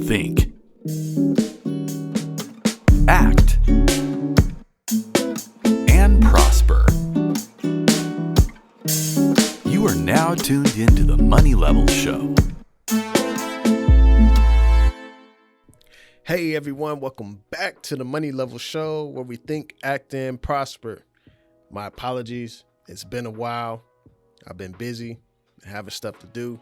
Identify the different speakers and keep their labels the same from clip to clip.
Speaker 1: think, act, and prosper. You are now tuned into the Money Level Show.
Speaker 2: Hey everyone, welcome back to the Money Level Show where we think, act, and prosper. My apologies, it's been a while. I've been busy, having stuff to do,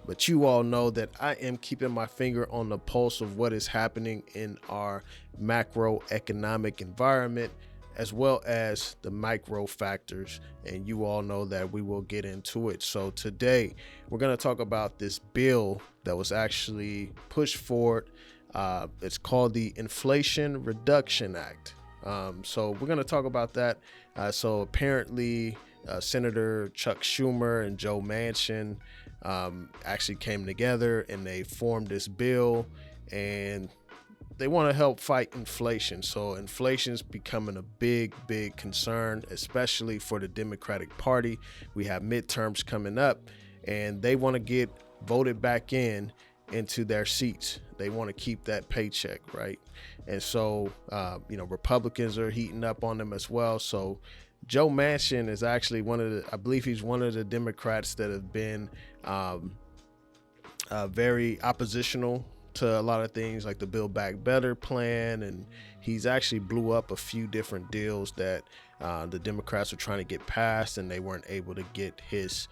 Speaker 2: but you all know that I am keeping my finger on the pulse of what is happening in our macroeconomic environment, as well as the micro factors, and you all know that we will get into it. So today, we're going to talk about this bill that was actually pushed forward. It's called the Inflation Reduction Act. So we're going to talk about that. So apparently Senator Chuck Schumer and Joe Manchin actually came together and they formed this bill, and they want to help fight inflation. So inflation is becoming a big concern, especially for the Democratic Party. We have midterms coming up and they want to get voted back into their seats. They want to keep that paycheck, right? And so, Republicans are heating up on them as well. So Joe Manchin is actually I believe he's one of the Democrats that have been very oppositional to a lot of things like the Build Back Better plan. And he's actually blew up a few different deals that the Democrats were trying to get passed, and they weren't able to get his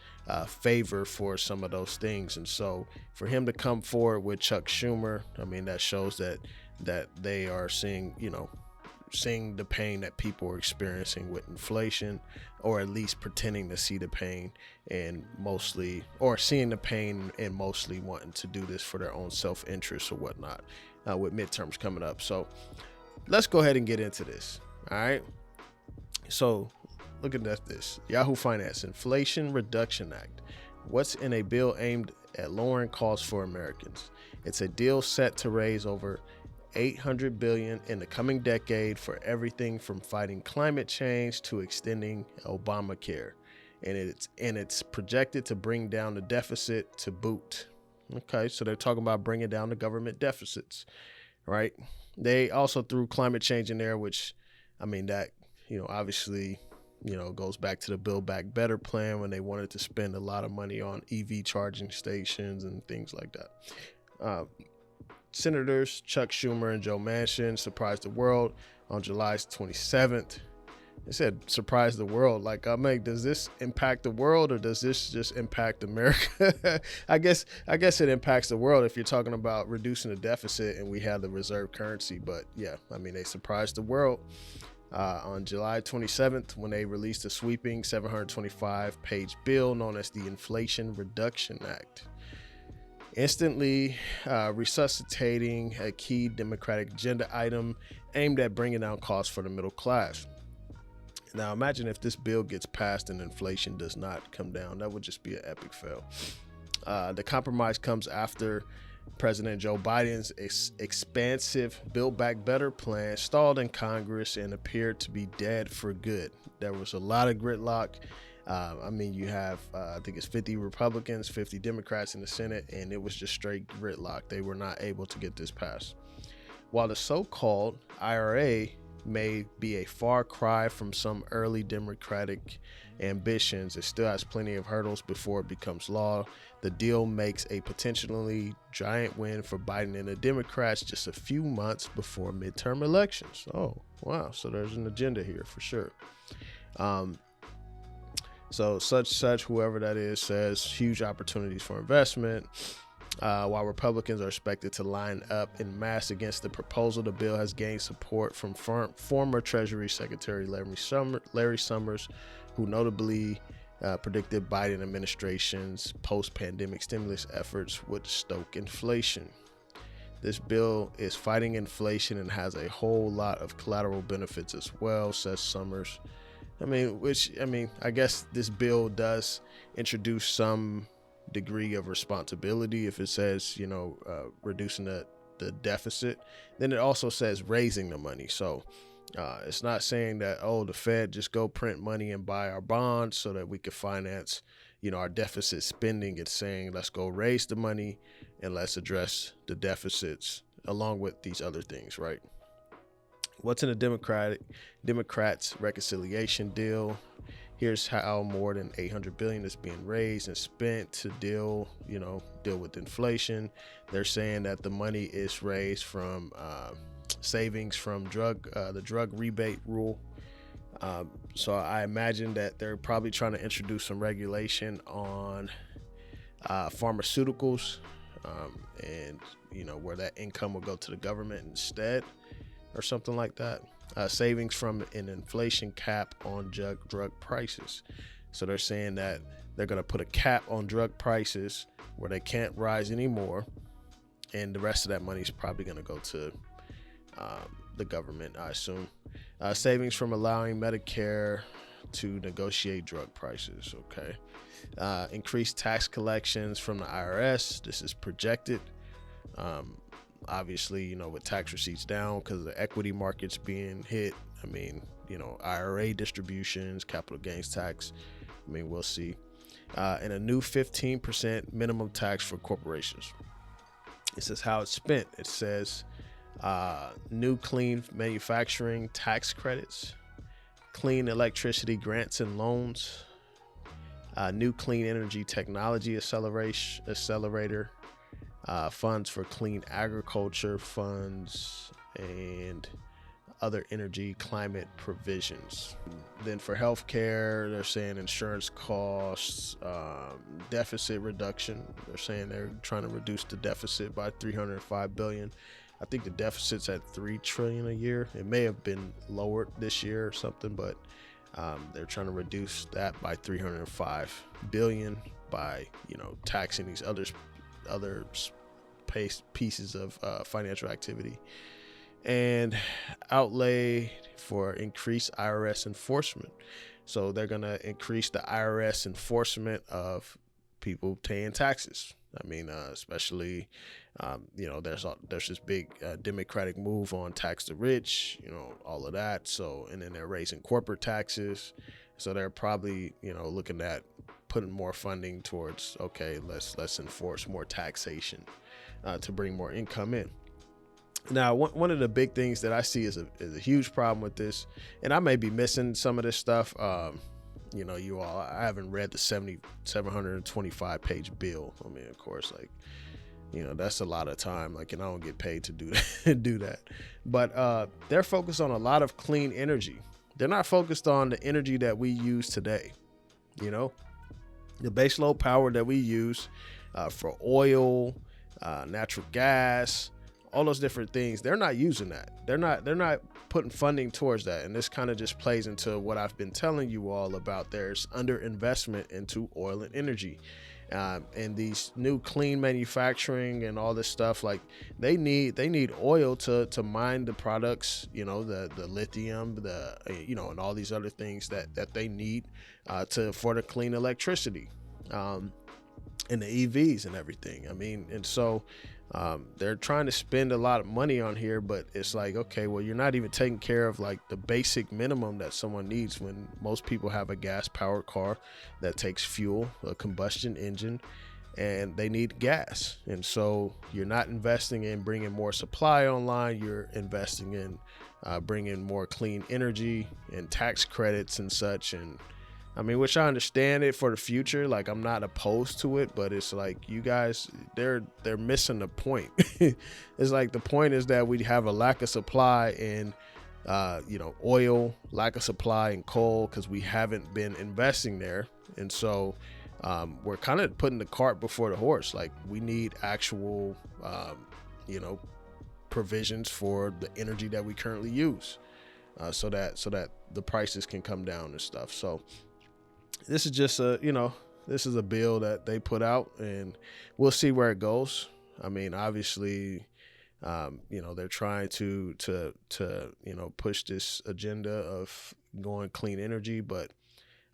Speaker 2: favor for some of those things. And so for him to come forward with Chuck Schumer, I mean, that shows that they are seeing the pain that people are experiencing with inflation, or at least pretending to see the pain seeing the pain and mostly wanting to do this for their own self-interest or whatnot, with midterms coming up. So let's go ahead and get into this. All right. So looking at this, Yahoo Finance Inflation Reduction Act. What's in a bill aimed at lowering costs for Americans? It's a deal set to raise over $800 billion in the coming decade for everything from fighting climate change to extending Obamacare. And it's projected to bring down the deficit to boot. Okay, so they're talking about bringing down the government deficits, right? They also threw climate change in there, which, I mean, that, obviously, goes back to the Build Back Better plan when they wanted to spend a lot of money on EV charging stations and things like that. Senators Chuck Schumer and Joe Manchin surprised the world on July 27th. They said surprise the world. Like, does this impact the world, or does this just impact America? I guess it impacts the world if you're talking about reducing the deficit and we have the reserve currency. But yeah, I mean, they surprised the world on July 27th when they released a sweeping 725-page bill known as the Inflation Reduction Act, instantly resuscitating a key Democratic agenda item aimed at bringing down costs for the middle class. Now, imagine if this bill gets passed and inflation does not come down. That would just be an epic fail. The compromise comes after President Joe Biden's expansive Build Back Better plan stalled in Congress and appeared to be dead for good. There was a lot of gridlock. You have, I think it's 50 Republicans, 50 Democrats in the Senate, and it was just straight gridlock. They were not able to get this passed. While the so-called IRA may be a far cry from some early Democratic ambitions, it still has plenty of hurdles before it becomes law. The deal makes a potentially giant win for Biden and the Democrats just a few months before midterm elections. Oh, wow. So there's an agenda here for sure. So such, whoever that is, says huge opportunities for investment. While Republicans are expected to line up en masse against the proposal, the bill has gained support from former Treasury Secretary Larry Summers, who notably predicted Biden administration's post-pandemic stimulus efforts would stoke inflation. This bill is fighting inflation and has a whole lot of collateral benefits as well, says Summers. I guess this bill does introduce some degree of responsibility. If it says, reducing the deficit, then it also says raising the money. So it's not saying that, the Fed just go print money and buy our bonds so that we can finance, our deficit spending. It's saying let's go raise the money and let's address the deficits along with these other things, right? What's in the Democrats' reconciliation deal? Here's how more than $800 billion is being raised and spent to deal with inflation. They're saying that the money is raised from savings from the drug rebate rule. So I imagine that they're probably trying to introduce some regulation on pharmaceuticals, and where that income will go to the government instead, or something like that. Savings from an inflation cap on drug prices. So they're saying that they're going to put a cap on drug prices where they can't rise anymore, and the rest of that money is probably going to go to the government, I assume. Savings from allowing Medicare to negotiate drug prices. Okay. Increased tax collections from the IRS. This is projected. Obviously, with tax receipts down because of the equity markets being hit. I mean, IRA distributions, capital gains tax. I mean, we'll see. And a new 15% minimum tax for corporations. It says how it's spent. It says new clean manufacturing tax credits, clean electricity grants and loans, new clean energy technology accelerator, funds for clean agriculture funds, and other energy climate provisions. Then for healthcare, they're saying insurance costs, deficit reduction. They're saying they're trying to reduce the deficit by $305 billion. I think the deficit's at $3 trillion a year. It may have been lowered this year or something, but they're trying to reduce that by $305 billion by taxing these other pieces of financial activity, and outlay for increased IRS enforcement. So they're going to increase the IRS enforcement of people paying taxes. I mean, especially, there's this big Democratic move on tax the rich, all of that. So, and then they're raising corporate taxes. So they're probably, looking at putting more funding towards, okay, let's enforce more taxation to bring more income in. Now, one of the big things that I see is a huge problem with this, and I may be missing some of this stuff. You all, I haven't read the 725 page bill. I mean, of course, that's a lot of time. And I don't get paid to do that. But they're focused on a lot of clean energy. They're not focused on the energy that we use today. The baseload power that we use for oil, natural gas, all those different things. They're not using that. They're not putting funding towards that. And this kind of just plays into what I've been telling you all about. There's underinvestment into oil and energy. And these new clean manufacturing and all this stuff, they need oil to mine the products, the lithium, and all these other things that they need for the clean electricity, and the EVs and everything. I mean, and so they're trying to spend a lot of money on here, but it's okay, well, you're not even taking care of the basic minimum that someone needs when most people have a gas powered car that takes fuel, a combustion engine, and they need gas. And so you're not investing in bringing more supply online. You're investing in bringing more clean energy and tax credits and such. And I mean, which I understand it for the future. I'm not opposed to it, but it's you guys, they're missing the point. It's the point is that we have a lack of supply in, oil, lack of supply in coal, because we haven't been investing there. And so we're kind of putting the cart before the horse. We need actual, provisions for the energy that we currently use, so that the prices can come down and stuff. So this is just this is a bill that they put out, and we'll see where it goes. I mean, obviously, they're trying to push this agenda of going clean energy, but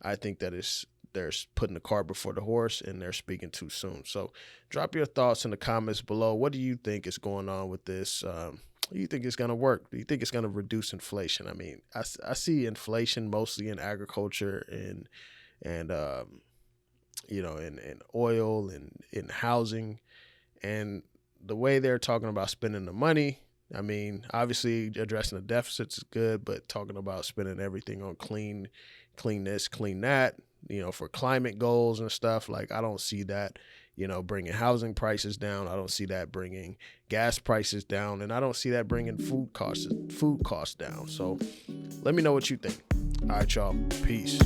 Speaker 2: I think that they're putting the cart before the horse, and they're speaking too soon. So drop your thoughts in the comments below. What do you think is going on with this? Do you think it's going to work? Do you think it's going to reduce inflation? I mean, I see inflation mostly in agriculture and in oil and in housing. And the way they're talking about spending the money, I mean, obviously addressing the deficits is good, but talking about spending everything on clean this, clean that, for climate goals and stuff, like I don't see that, bringing housing prices down. I don't see that bringing gas prices down, and I don't see that bringing food costs down. So let me know what you think. All right, y'all. Peace.